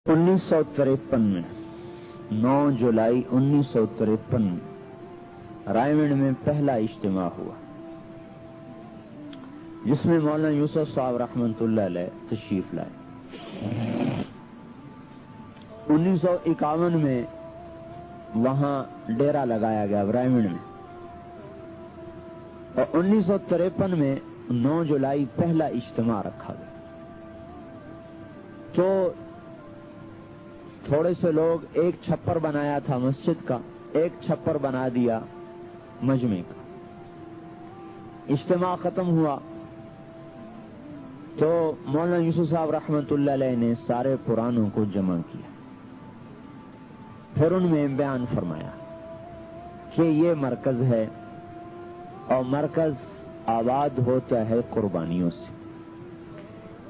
1953 में 9 जुलाई 1953 में रायगढ़ में पहला इज्तिमा हुआ, जिसमें मौलाना यूसुफ साहब रहमतुल्लाह अलैह तशरीफ लाए। 1951 में वहां डेरा लगाया गया रायगढ़ में, और 1953 में 9 जुलाई पहला इज्तिमा रखा गया। तो थोड़े से लोग एक छप्पर बनाया था मस्जिद का, एक छप्पर बना दिया मजमे का। इज्तिमा खत्म हुआ तो मौलाना यूसुफ साहब रहमतुल्लाह अलैह ने सारे पुरानों को जमा किया, फिर उनमें बयान फरमाया कि ये मरकज है और मरकज आबाद होता है कुर्बानियों से।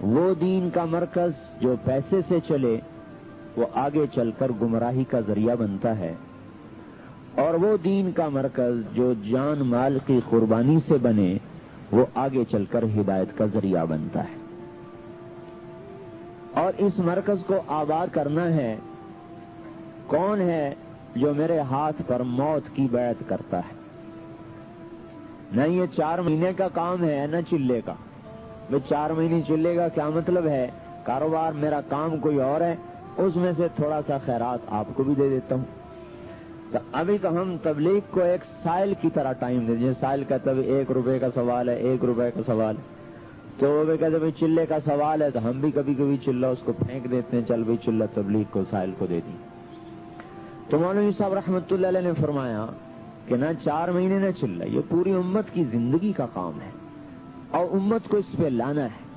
वो दीन का मरकज जो पैसे से चले वो आगे चलकर गुमराही का जरिया बनता है, और वो दीन का मरकज जो जान माल की कुर्बानी से बने वो आगे चलकर हिदायत का जरिया बनता है। और इस मरकज को आबाद करना है, कौन है जो मेरे हाथ पर मौत की बैत करता है। न ये 4 महीने का काम है न चिल्ले का। वे 4 महीने चिल्ले का क्या मतलब है, कारोबार मेरा काम कोई और है, उसमें से थोड़ा सा खैरात आपको भी दे देता हूं। तो अभी तो हम तबलीग को एक साइल की तरह टाइम दे दें। साइल का तब 1 रुपए का सवाल है, 1 रुपए का सवाल है, तो वो कहते भाई चिल्ले का सवाल है, तो हम भी कभी कभी चिल्ला उसको फेंक देते हैं, चल भाई चिल्ला तबलीग को साइल को दे दी। तो मौलवी साहब रहमतुल्लाह अलैह ने फरमाया कि ना 4 महीने न चिल्ला, ये पूरी उम्मत की जिंदगी का काम है और उम्मत को इस पे लाना है।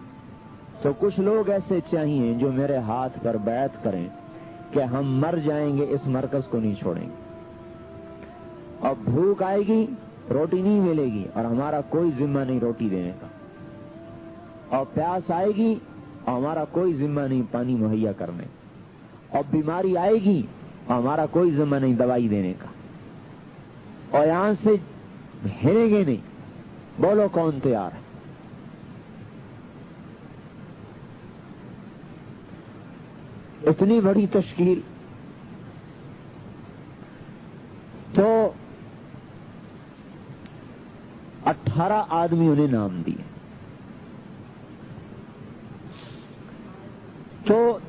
तो कुछ लोग ऐसे चाहिए जो मेरे हाथ पर बैत करें कि हम मर जाएंगे इस मरकज को नहीं छोड़ेंगे। और भूख आएगी रोटी नहीं मिलेगी और हमारा कोई जिम्मा नहीं रोटी देने का, और प्यास आएगी और हमारा कोई जिम्मा नहीं पानी मुहैया करने, और बीमारी आएगी और हमारा कोई जिम्मा नहीं दवाई देने का, और यहां से हिलेंगे नहीं। बोलो कौन तैयार है? इतनी बड़ी तश्कील। तो 18 आदमियों ने नाम दिए। तो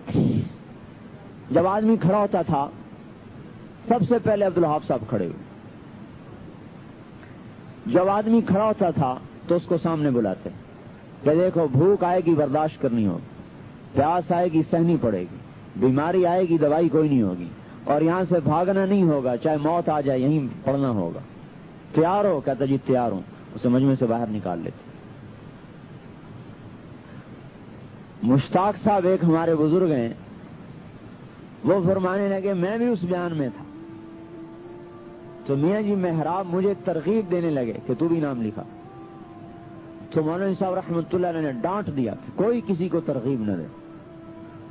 जब आदमी खड़ा होता था सबसे पहले अब्दुल वहाब साहब खड़े हुए। जब आदमी खड़ा होता था तो उसको सामने बुलाते कि देखो भूख आएगी बर्दाश्त करनी होगी, प्यास आएगी सहनी पड़ेगी, बीमारी आएगी दवाई कोई नहीं होगी, और यहां से भागना नहीं होगा, चाहे मौत आ जाए यहीं पड़ना होगा। तैयार हो? कहता जी तैयार हूं। उसे मजमे से बाहर निकाल लेते। मुश्ताक साहब एक हमारे बुजुर्ग हैं, वो फरमाने लगे, मैं भी उस बयान में था। तो मियां जी मेहराब मुझे तरगीब देने लगे कि तू भी नाम लिखा। तो मौलाना साहब रहमतुल्लाह अलैह ने डांट दिया कि कोई किसी को तरगीब न दे,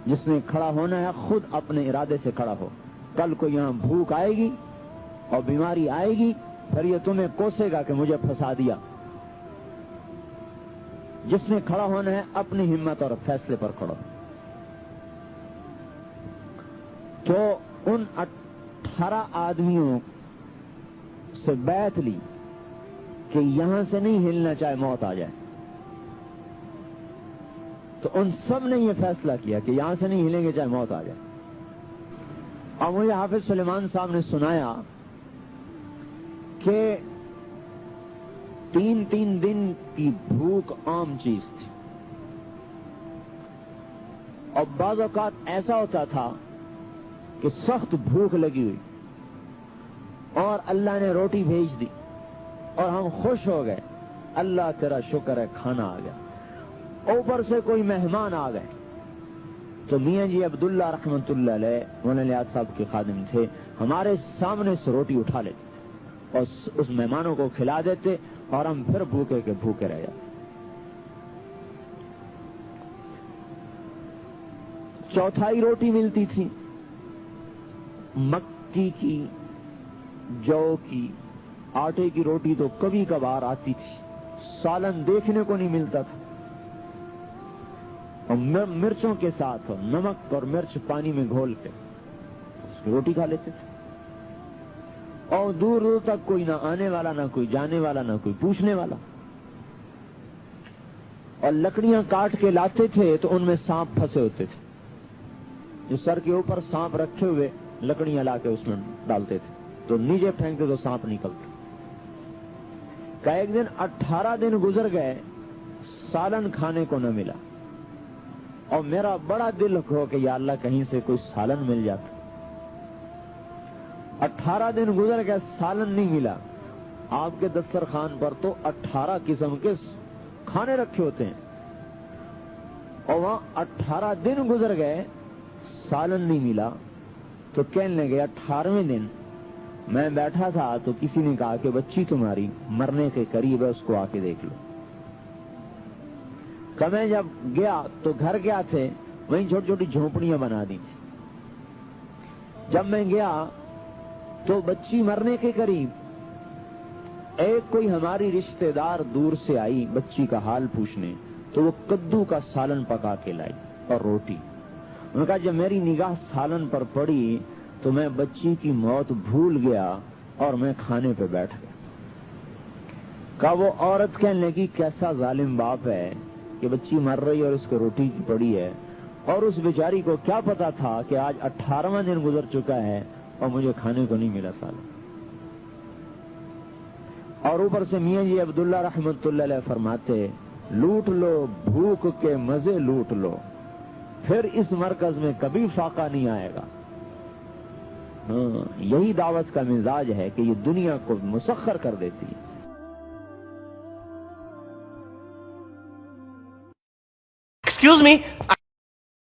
जिसने खड़ा होना है खुद अपने इरादे से खड़ा हो। कल को यहां भूख आएगी और बीमारी आएगी, फिर ये तुम्हें कोसेगा कि मुझे फंसा दिया। जिसने खड़ा होना है अपनी हिम्मत और फैसले पर खड़ा। तो उन 18 आदमियों से बैत ली कि यहां से नहीं हिलना चाहे मौत आ जाए। तो उन सब ने यह फैसला किया कि यहां से नहीं हिलेंगे चाहे मौत आ जाए। और मुझे हाफिज सुलेमान साहब ने सुनाया कि 3-3 दिन की भूख आम चीज थी, और बाज़ औक़ात ऐसा होता था कि सख्त भूख लगी हुई और अल्लाह ने रोटी भेज दी और हम खुश हो गए, अल्लाह तेरा शुक्र है खाना आ गया। ऊपर से कोई मेहमान आ गए तो मियां जी अब्दुल्ला रहमतुल्लाह अलैह मौलाना लियाज़ साहब के खादिम थे, हमारे सामने से रोटी उठा लेते और उस मेहमानों को खिला देते और हम फिर भूखे के भूखे रह जाते। चौथाई रोटी मिलती थी, मक्की की, जौ की, आटे की रोटी तो कभी कभार आती थी, सालन देखने को नहीं मिलता था। اور مرچوں کے ساتھ نمک اور مرچ پانی میں گھول کے اس کی روٹی کھا لیتے تھے. اور دور دور تک کوئی نہ آنے والا، نہ کوئی جانے والا، نہ کوئی پوچھنے والا. اور لکڑیاں کاٹ کے لاتے تھے تو ان میں سانپ پھنسے ہوتے تھے. جو سر کے اوپر سانپ رکھے ہوئے لکڑیاں لا کے اس میں ڈالتے تھے تو نیچے پھینکتے تو سانپ نکلتے. کہ ایک دن 18 دن گزر گئے، سالن کھانے کو نہ ملا. اور میرا بڑا دل ہو کہ یا اللہ کہیں سے کوئی سالن مل جاتا. 18 دن گزر گئے، سالن نہیں ملا. آپ کے دسترخوان پر تو 18 قسم کے کھانے رکھے ہوتے ہیں، اور وہاں 18 دن گزر گئے، سالن نہیں ملا. تو کہنے لگے 18ویں دن میں بیٹھا تھا تو کسی نے کہا کہ بچی تمہاری مرنے کے قریب ہے، اس کو آ کے دیکھ لو. کہ میں جب گیا تو گھر کیا تھے، وہیں چھوٹی چھوٹی جھونپڑیاں بنا دی تھی. جب میں گیا تو بچی مرنے کے قریب. ایک کوئی ہماری رشتہ دار دور سے آئی بچی کا حال پوچھنے، تو وہ کدو کا سالن پکا کے لائی اور روٹی. انہوں نے کہا جب میری نگاہ سالن پر پڑی تو میں بچی کی موت بھول گیا اور میں کھانے پہ بیٹھ گیا. کہا وہ عورت کہنے لگی کیسا ظالم باپ ہے کہ بچی مر رہی اور اس کو روٹی کی پڑی ہے، اور اس بیچاری کو کیا پتا تھا کہ آج 18واں دن گزر چکا ہے اور مجھے کھانے کو نہیں ملا سالن. اور اوپر سے میاں جی عبداللہ رحمت اللہ علیہ فرماتے لوٹ لو بھوک کے مزے لوٹ لو، پھر اس مرکز میں کبھی فاقہ نہیں آئے گا. یہی دعوت کا مزاج ہے کہ یہ دنیا کو مسخر کر دیتی ہے. Excuse me,